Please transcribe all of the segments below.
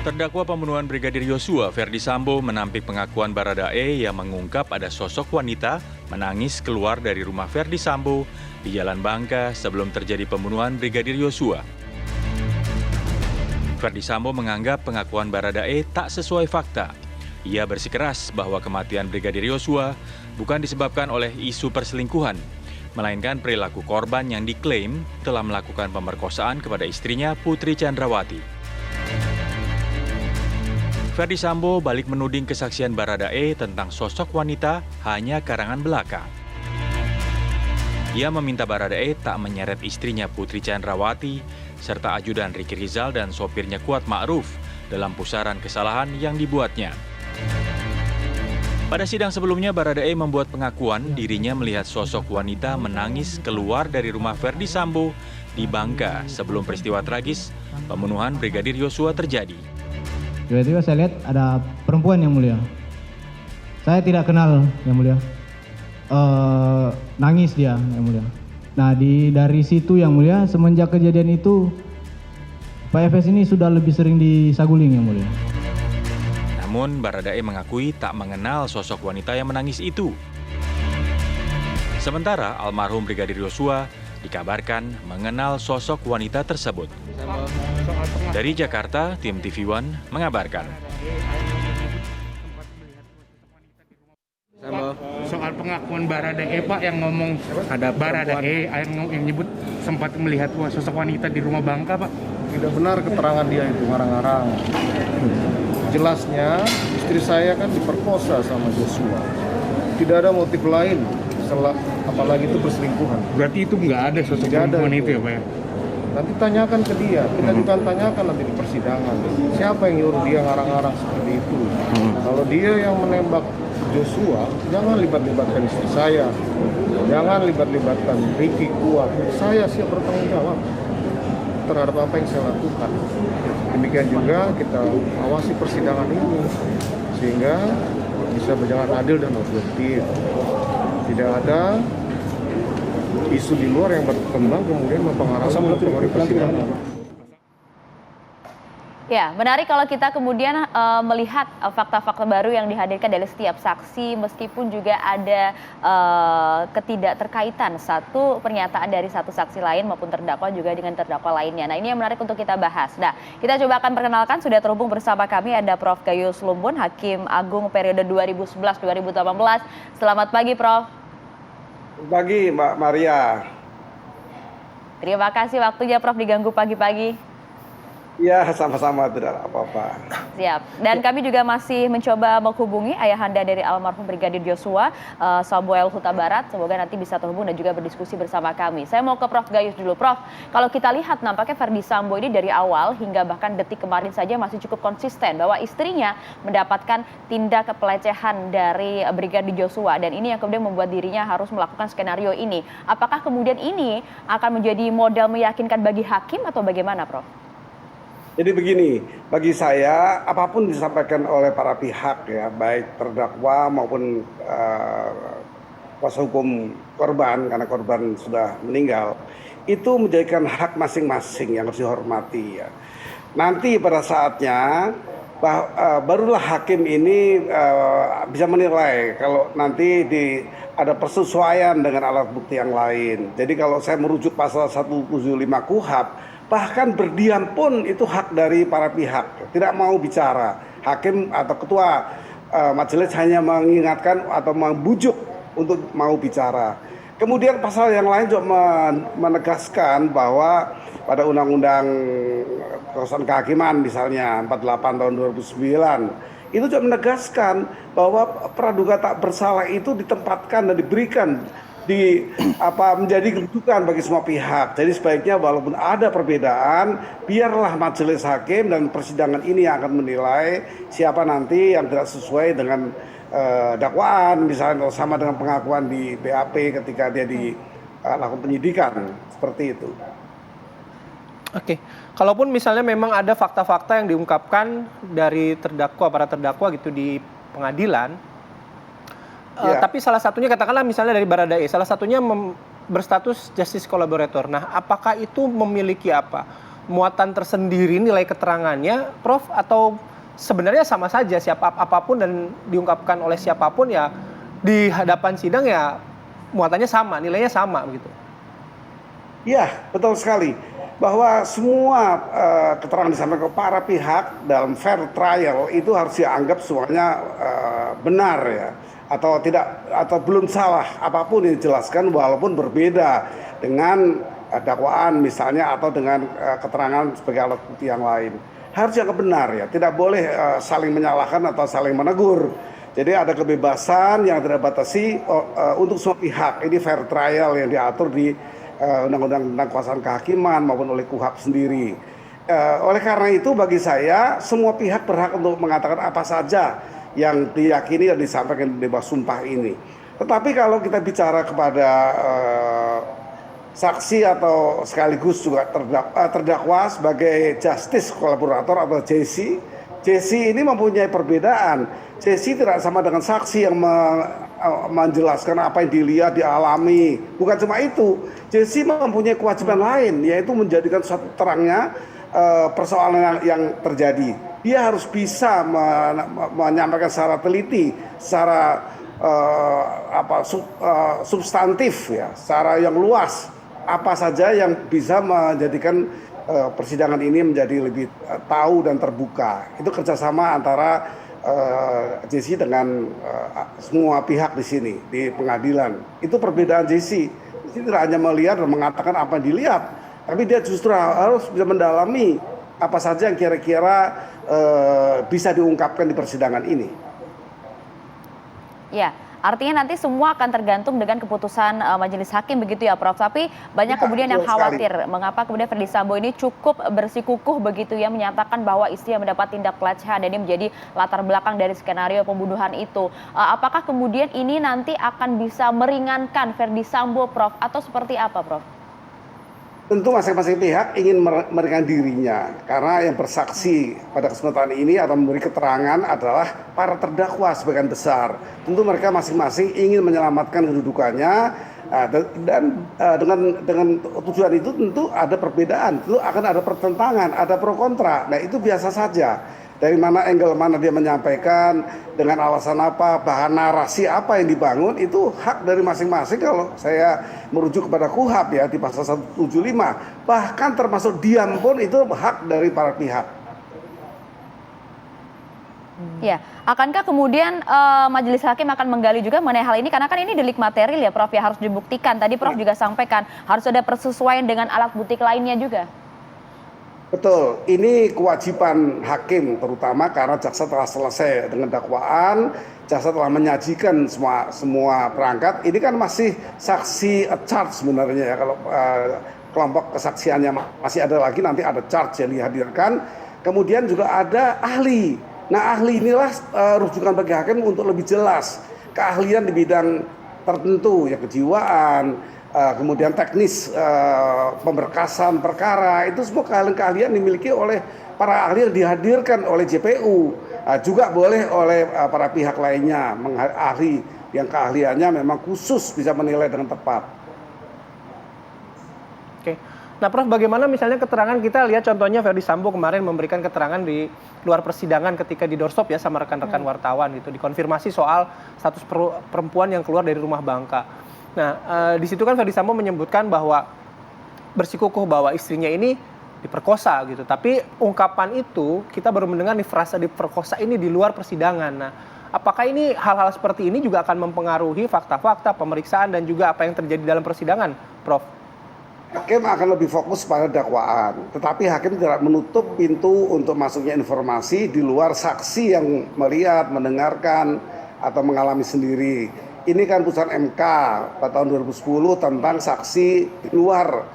Terdakwa pembunuhan Brigadir Yosua, Ferdi Sambo, menampik pengakuan Baradae yang mengungkap ada sosok wanita menangis keluar dari rumah Ferdi Sambo di Jalan Bangka sebelum terjadi pembunuhan Brigadir Yosua. Ferdi Sambo menganggap pengakuan Baradae tak sesuai fakta. Ia bersikeras bahwa kematian Brigadir Yosua bukan disebabkan oleh isu perselingkuhan, melainkan perilaku korban yang diklaim telah melakukan pemerkosaan kepada istrinya Putri Chandrawati. Ferdi Sambo balik menuding kesaksian Baradae tentang sosok wanita hanya karangan belaka. Ia meminta Baradae tak menyeret istrinya Putri Chandrawati serta ajudan Ricky Rizal dan sopirnya Kuat Ma'ruf dalam pusaran kesalahan yang dibuatnya. Pada sidang sebelumnya, Baradae membuat pengakuan dirinya melihat sosok wanita menangis keluar dari rumah Ferdi Sambo di Bangka sebelum peristiwa tragis pembunuhan Brigadir Yosua terjadi. Tiba-tiba saya lihat ada perempuan yang mulia. Saya tidak kenal yang mulia. Nangis dia yang mulia. Nah dari situ yang mulia, semenjak kejadian itu Pak Efes ini sudah lebih sering disaguling yang mulia. Namun Baradae mengakui tak mengenal sosok wanita yang menangis itu. Sementara almarhum Brigadir Yosua dikabarkan mengenal sosok wanita tersebut. Dari Jakarta, tim TV One mengabarkan. Soal pengakuan Baradae, Pak, yang ngomong ada Baradae yang nyebut sempat melihat sosok wanita di rumah Bangka, Pak. Tidak benar keterangan dia itu, ngarang-ngarang. Jelasnya istri saya kan diperkosa sama Joshua. Tidak ada motif lain, apalagi itu perselingkuhan. Berarti itu nggak ada sosok perempuan itu ya, Pak ya? Nanti tanyakan ke dia, kita juga tanyakan nanti di persidangan. Siapa yang nyuruh dia ngarang-ngarang seperti itu? Kalau dia yang menembak Joshua, jangan libat-libatkan istri saya. Jangan libat-libatkan Ricky, Kuat. Saya siap bertanggung jawab terhadap apa yang saya lakukan. Demikian juga kita awasi persidangan ini sehingga bisa berjalan adil dan objektif. Tidak ada isu di luar yang berkembang kemudian mempengaruhi persidangan. Ya, menarik kalau kita kemudian melihat fakta-fakta baru yang dihadirkan dari setiap saksi, meskipun juga ada ketidakterkaitan satu pernyataan dari satu saksi lain maupun terdakwa juga dengan terdakwa lainnya. Nah, ini yang menarik untuk kita bahas. Nah, kita coba akan perkenalkan, sudah terhubung bersama kami ada Prof. Gayus Lumbun, Hakim Agung periode 2011-2018. Selamat pagi, Prof. Pagi, Mbak Maria. Terima kasih waktunya, Prof, diganggu pagi-pagi. Ya, sama-sama, tidak apa-apa. Siap. Dan kami juga masih mencoba menghubungi ayahanda dari almarhum Brigadir Yosua, Samuel Huta Barat. Semoga nanti bisa terhubung dan juga berdiskusi bersama kami. Saya mau ke Prof. Gayus dulu. Prof, kalau kita lihat nampaknya Ferdi Sambo ini dari awal hingga bahkan detik kemarin saja masih cukup konsisten bahwa istrinya mendapatkan tindak pelecehan dari Brigadir Yosua. Dan ini yang kemudian membuat dirinya harus melakukan skenario ini. Apakah kemudian ini akan menjadi modal meyakinkan bagi hakim atau bagaimana, Prof? Jadi begini, bagi saya apapun disampaikan oleh para pihak ya, baik terdakwa maupun kuasa hukum korban, karena korban sudah meninggal, itu menjadikan hak masing-masing yang harus dihormati ya. Nanti pada saatnya barulah hakim ini bisa menilai kalau nanti ada persesuaian dengan alat bukti yang lain. Jadi kalau saya merujuk pasal 175 KUHP, bahkan berdiam pun itu hak dari para pihak, tidak mau bicara. Hakim atau ketua majelis hanya mengingatkan atau membujuk untuk mau bicara. Kemudian pasal yang lain juga menegaskan bahwa pada Undang-Undang Kekuasaan Kehakiman misalnya 48 tahun 2009 itu juga menegaskan bahwa praduga tak bersalah itu ditempatkan dan diberikan menjadi kedudukan bagi semua pihak. Jadi sebaiknya walaupun ada perbedaan, biarlah majelis hakim dan persidangan ini yang akan menilai siapa nanti yang tidak sesuai dengan dakwaan, misalnya sama dengan pengakuan di BAP ketika dia dilakukan penyidikan, seperti itu. Oke, kalaupun misalnya memang ada fakta-fakta yang diungkapkan dari para terdakwa gitu di pengadilan, tapi salah satunya katakanlah misalnya dari Baradae, salah satunya berstatus justice collaborator. Nah, apakah itu memiliki muatan tersendiri nilai keterangannya, Prof, atau sebenarnya sama saja apapun dan diungkapkan oleh siapapun ya di hadapan sidang ya muatannya sama, nilainya sama begitu. Ya, betul sekali. Bahwa semua keterangan disampaikan ke para pihak dalam fair trial itu harus dianggap semuanya benar ya, atau tidak, atau belum salah apapun yang dijelaskan walaupun berbeda dengan dakwaan misalnya atau dengan keterangan sebagai alat bukti yang lain. Harus dianggap benar ya, tidak boleh saling menyalahkan atau saling menegur. Jadi ada kebebasan yang tidak batasi untuk semua pihak. Ini fair trial yang diatur di Undang-Undang tentang Kekuasaan Kehakiman maupun oleh KUHP sendiri. Oleh karena itu bagi saya semua pihak berhak untuk mengatakan apa saja yang diyakini dan disampaikan di bawah sumpah ini. Tetapi kalau kita bicara kepada saksi atau sekaligus juga terdakwa sebagai justice kolaborator atau JC, JC ini mempunyai perbedaan. JC tidak sama dengan saksi yang menjelaskan apa yang dilihat, dialami. Bukan cuma itu, JC mempunyai kewajiban lain, yaitu menjadikan suatu terangnya persoalan yang terjadi. Dia harus bisa menyampaikan secara teliti, secara substantif, ya, secara yang luas, apa saja yang bisa menjadikan persidangan ini menjadi lebih tahu dan terbuka. Itu kerjasama antara JC dengan semua pihak di sini di pengadilan. Itu perbedaan JC. JC tidak hanya melihat dan mengatakan apa yang dilihat, tapi dia justru harus bisa mendalami apa saja yang kira-kira bisa diungkapkan di persidangan ini. Ya, artinya nanti semua akan tergantung dengan keputusan majelis hakim begitu ya, Prof. Tapi banyak Ya, kemudian yang betul khawatir sekali. mengapa kemudian Ferdy Sambo ini cukup bersikukuh begitu ya menyatakan bahwa istrinya mendapat tindak pelecehan dan ini menjadi latar belakang dari skenario pembunuhan itu. Apakah kemudian ini nanti akan bisa meringankan Ferdy Sambo, Prof, atau seperti apa, Prof? Tentu masing-masing pihak ingin meringankan dirinya, karena yang bersaksi pada kesempatan ini atau memberi keterangan adalah para terdakwa sebagian besar. Tentu mereka masing-masing ingin menyelamatkan kedudukannya, dan dengan tujuan itu tentu ada perbedaan, tentu akan ada pertentangan, ada pro kontra. Nah, itu biasa saja. Dari mana angle mana dia menyampaikan, dengan alasan apa, bahan narasi apa yang dibangun, itu hak dari masing-masing. Kalau saya merujuk kepada KUHP ya di pasal 175, bahkan termasuk diam pun itu hak dari para pihak. Ya, akankah kemudian majelis hakim akan menggali juga mengenai hal ini, karena kan ini delik material ya, Prof, ya, harus dibuktikan. Tadi Prof juga sampaikan harus ada persesuaian dengan alat bukti lainnya juga. Betul, ini kewajiban hakim, terutama karena jaksa telah selesai dengan dakwaan, jaksa telah menyajikan semua perangkat. Ini kan masih saksi charge sebenarnya ya, kalau kelompok kesaksiannya masih ada lagi, nanti ada charge yang dihadirkan. Kemudian juga ada ahli. Nah, ahli inilah rujukan bagi hakim untuk lebih jelas keahlian di bidang tertentu, ya, kejiwaan, kemudian teknis pemberkasan perkara, itu semua keahlian dimiliki oleh para ahli yang dihadirkan oleh JPU, juga boleh oleh para pihak lainnya, ahli yang keahliannya memang khusus bisa menilai dengan tepat. Oke. Nah, Prof, bagaimana misalnya keterangan kita lihat contohnya Ferdy Sambo kemarin memberikan keterangan di luar persidangan ketika di doorstop ya sama rekan-rekan wartawan gitu, dikonfirmasi soal status perempuan yang keluar dari rumah Bangka. Nah, di situ kan Ferdy Sambo menyebutkan bahwa bersikukuh bahwa istrinya ini diperkosa gitu. Tapi ungkapan itu kita baru mendengar nih frasa diperkosa ini di luar persidangan. Nah, apakah ini hal-hal seperti ini juga akan mempengaruhi fakta-fakta pemeriksaan dan juga apa yang terjadi dalam persidangan, Prof? Hakim akan lebih fokus pada dakwaan, tetapi hakim tidak menutup pintu untuk masuknya informasi di luar saksi yang melihat, mendengarkan, atau mengalami sendiri. Ini kan putusan MK pada tahun 2010 tentang saksi di luar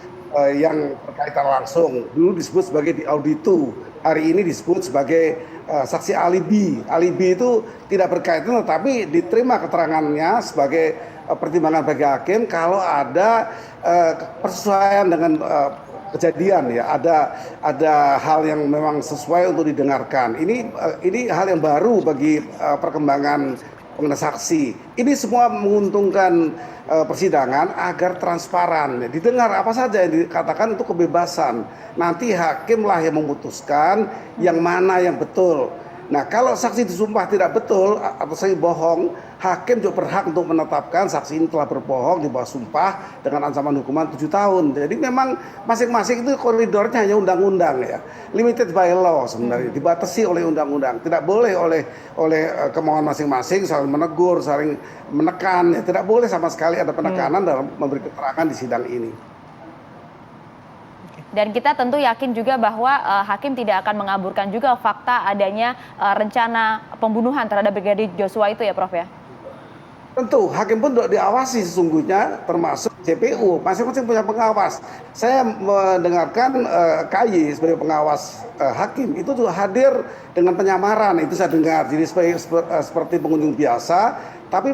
yang berkaitan langsung. Dulu disebut sebagai di auditu, hari ini disebut sebagai saksi alibi. Alibi itu tidak berkaitan, tetapi diterima keterangannya sebagai pertimbangan bagi hakim kalau ada persesuaian dengan kejadian, ya, ada hal yang memang sesuai untuk didengarkan. Ini hal yang baru bagi perkembangan mengenai saksi. Ini semua menguntungkan persidangan agar transparan. Didengar apa saja yang dikatakan itu kebebasan. Nanti hakimlah yang memutuskan yang mana yang betul. Nah, kalau saksi disumpah tidak betul atau saksi bohong, hakim juga berhak untuk menetapkan saksi ini telah berbohong di bawah sumpah dengan ancaman hukuman 7 tahun. Jadi memang masing-masing itu koridornya hanya undang-undang ya. Limited by law sebenarnya, dibatasi oleh undang-undang. Tidak boleh oleh kemauan masing-masing saling menegur, saling menekan. Ya. Tidak boleh sama sekali ada penekanan dalam memberi keterangan di sidang ini. Dan kita tentu yakin juga bahwa hakim tidak akan mengaburkan juga fakta adanya rencana pembunuhan terhadap Brigadir Joshua itu ya Prof ya? Tentu, hakim pun diawasi sesungguhnya termasuk JPU, masing-masing punya pengawas. Saya mendengarkan KY sebagai pengawas hakim itu juga hadir dengan penyamaran, itu saya dengar. Jadi seperti pengunjung biasa, tapi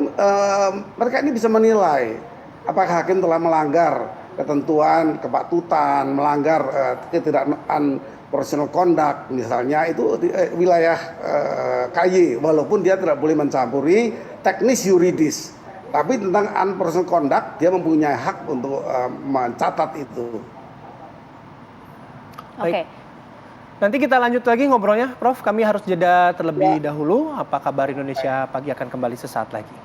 mereka ini bisa menilai apakah hakim telah melanggar ketentuan kepatutan, melanggar tidak unprofessional conduct misalnya, itu wilayah KY, walaupun dia tidak boleh mencampuri teknis yuridis, tapi tentang unprofessional conduct dia mempunyai hak untuk mencatat itu. Oke. Nanti kita lanjut lagi ngobrolnya, Prof. Kami harus jeda terlebih dahulu. Apa kabar Indonesia Pagi akan kembali sesaat lagi.